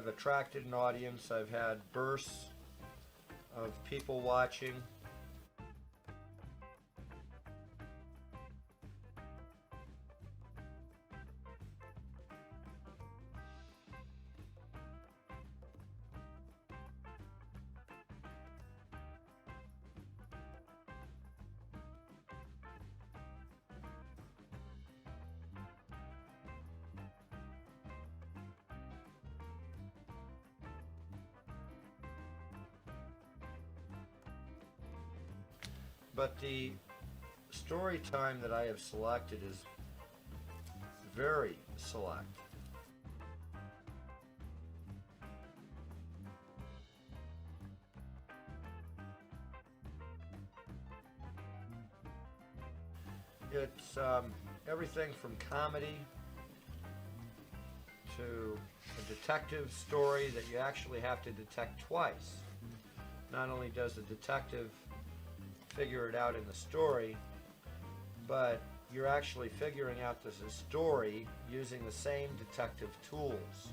attracted an audience. I've had bursts of people watching. But the story time that I have selected is very select. It's everything from comedy to a detective story that you actually have to detect twice. Not only does the detective figure it out in the story, but you're actually figuring out this story using the same detective tools.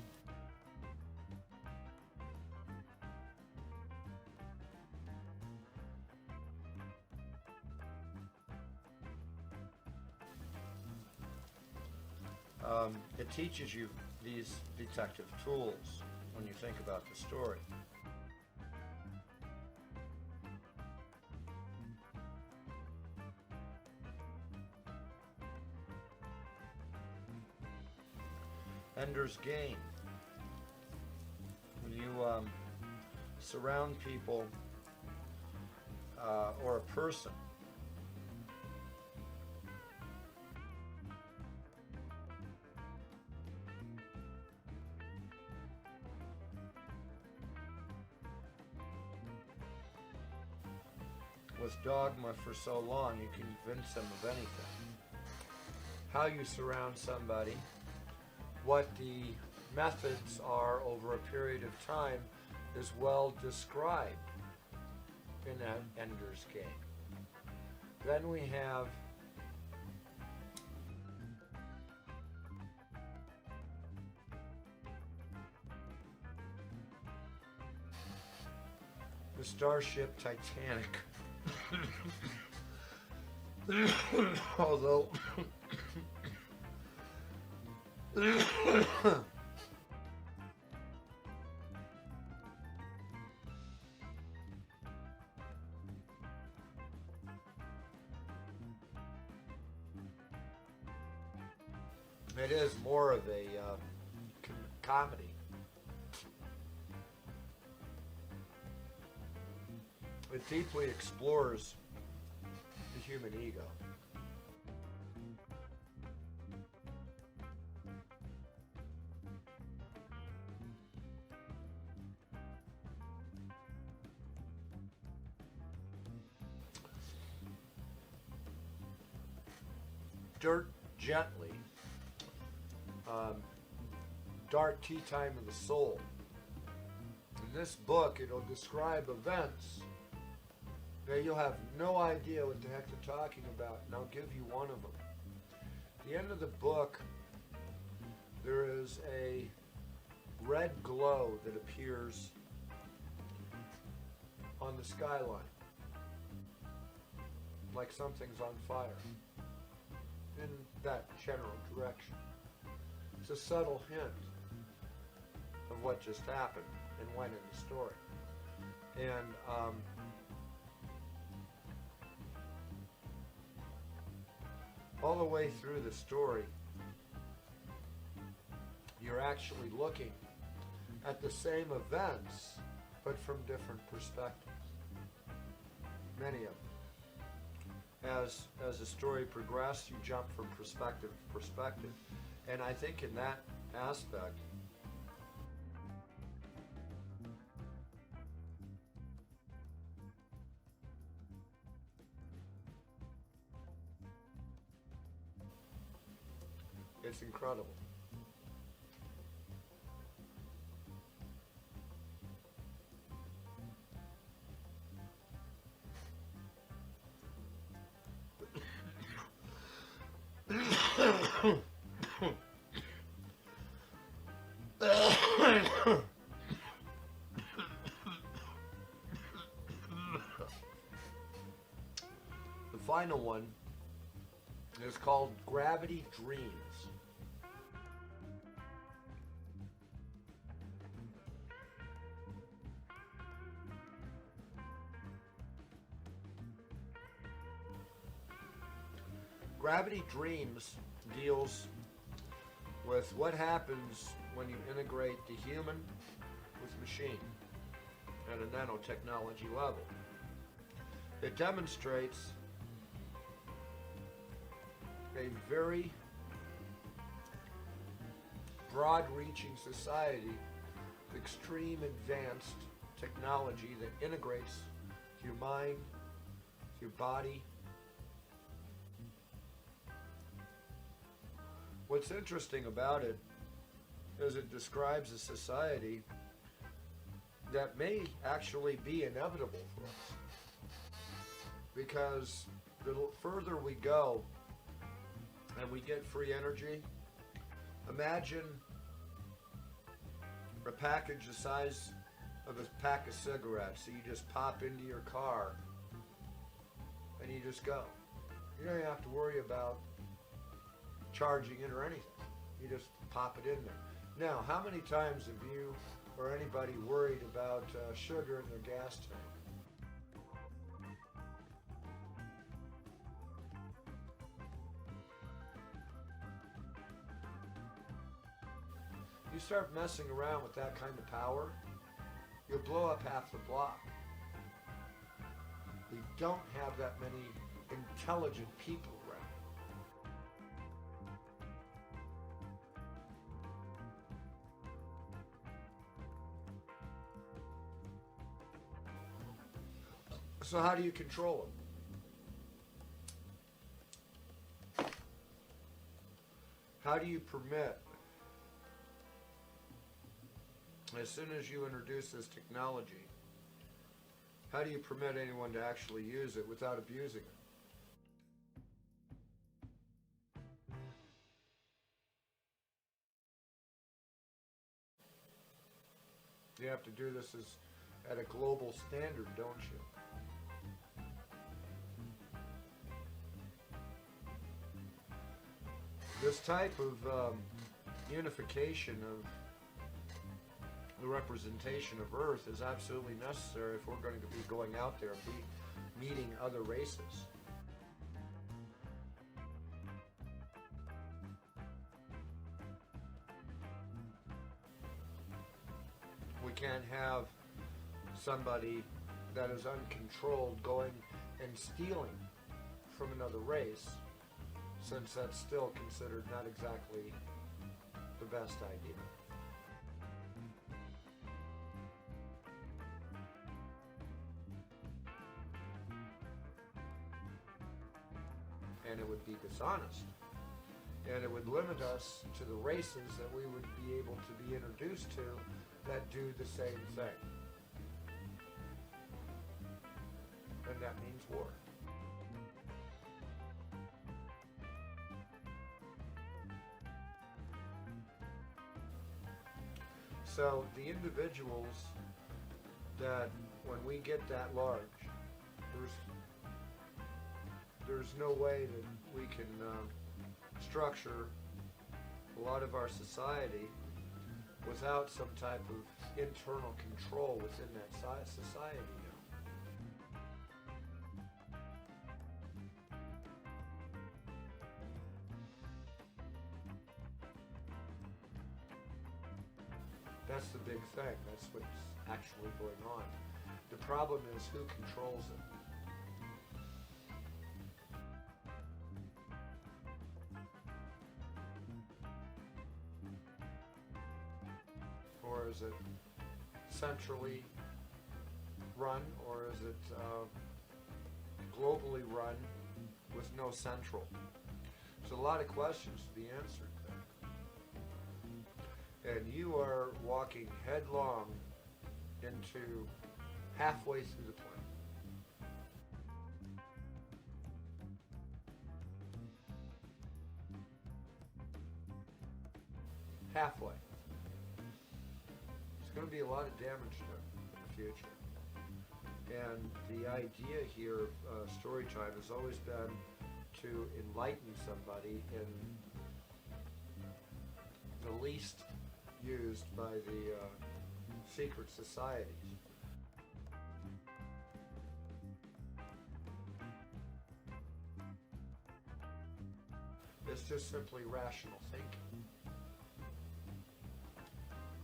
It teaches you these detective tools when you think about the story. Ender's Game. When you surround people or a person with dogma for so long, you can convince them of anything. How you surround somebody, what the methods are over a period of time is well described in that Ender's Game. Then we have the Starship Titanic. Although it is more of a comedy. It deeply explores the human ego. Dirt Gently, Dark Tea Time of the Soul. In this book, it'll describe events that you'll have no idea what the heck they're talking about, and I'll give you one of them. At the end of the book, there is a red glow that appears on the skyline, like something's on fire, in that general direction. It's a subtle hint of what just happened and went in the story. And all the way through the story, you're actually looking at the same events, but from different perspectives. Many of them. As the story progresses, you jump from perspective to perspective. And I think in that aspect, it's incredible. final one is called Gravity Dreams. Gravity Dreams deals with what happens when you integrate the human with machine at a nanotechnology level. It demonstrates a very broad-reaching society with extreme advanced technology that integrates your mind, your body. What's interesting about it is it describes a society that may actually be inevitable for us. Because the further we go and we get free energy, imagine a package the size of a pack of cigarettes that you just pop into your car and you just go. You don't even have to worry about charging it or anything. You just pop it in there. Now, how many times have you or anybody worried about sugar in their gas tank? You start messing around with that kind of power, you'll blow up half the block. We don't have that many intelligent people around. So how do you control them? How do you permit, as soon as you introduce this technology, how do you permit anyone to actually use it without abusing it? You have to do this at a global standard, don't you? This type of unification of the representation of Earth is absolutely necessary if we're going to be going out there and be meeting other races. We can't have somebody that is uncontrolled going and stealing from another race, since that's still considered not exactly the best idea. And it would be dishonest. And it would limit us to the races that we would be able to be introduced to that do the same thing. And that means war. So the individuals that, when we get that large, there's no way that we can structure a lot of our society without some type of internal control within that society now. That's the big thing. That's what's actually going on. The problem is who controls it. Or is it centrally run, or is it globally run with no central? There's a lot of questions to be answered there. And you are walking headlong into halfway through the plan. Halfway. There's going to be a lot of damage there in the future. And the idea here, story time, has always been to enlighten somebody in the least used by the secret societies. It's just simply rational thinking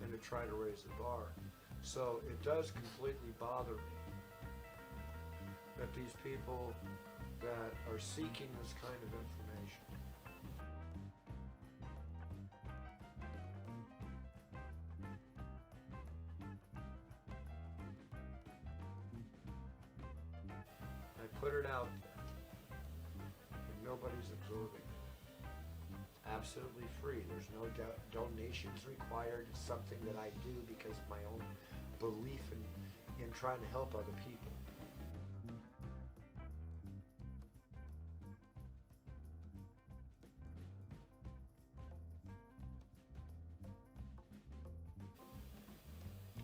and to try to raise the bar. So it does completely bother me that these people that are seeking this kind of information I put it out there and nobody's absorbing it. Absolutely free. There's no donations required. It's something that I do because of my own belief in trying to help other people.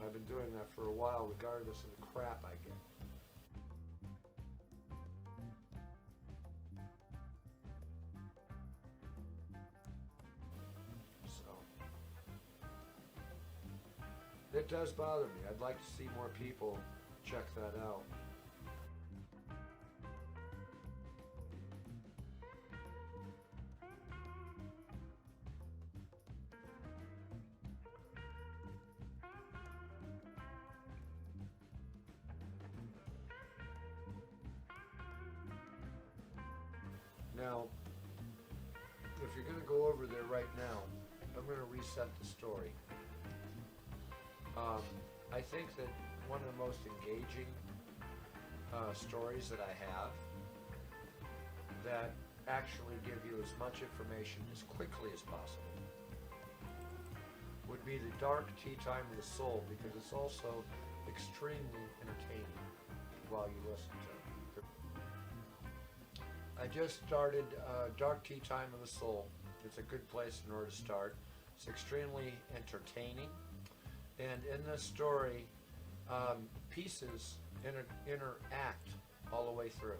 I've been doing that for a while, regardless of the crap I get. It does bother me. I'd like to see more people check that out. Now, if you're going to go over there right now, I'm going to reset the story. I think that one of the most engaging stories that I have that actually give you as much information as quickly as possible would be the dark tea time of the soul, because it's also extremely entertaining while you listen to it. I just started Dark Tea Time of the Soul. It's a good place in order to start. It's extremely entertaining. And in this story, pieces interact all the way through.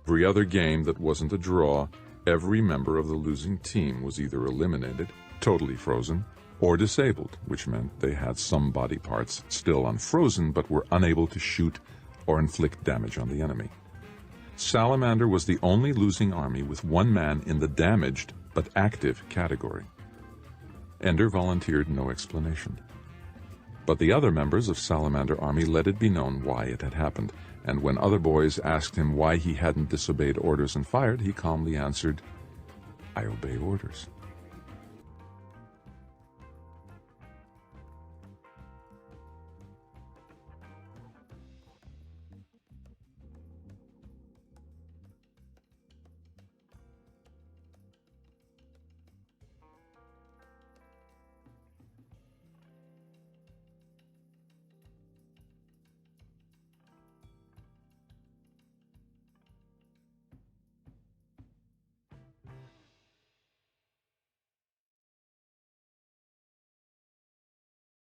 Every other game that wasn't a draw, every member of the losing team was either eliminated, totally frozen, or disabled, which meant they had some body parts still unfrozen but were unable to shoot or inflict damage on the enemy. Salamander was the only losing army with one man in the damaged but active category. Ender volunteered no explanation. But the other members of Salamander Army let it be known why it had happened, and when other boys asked him why he hadn't disobeyed orders and fired, he calmly answered, "I obey orders."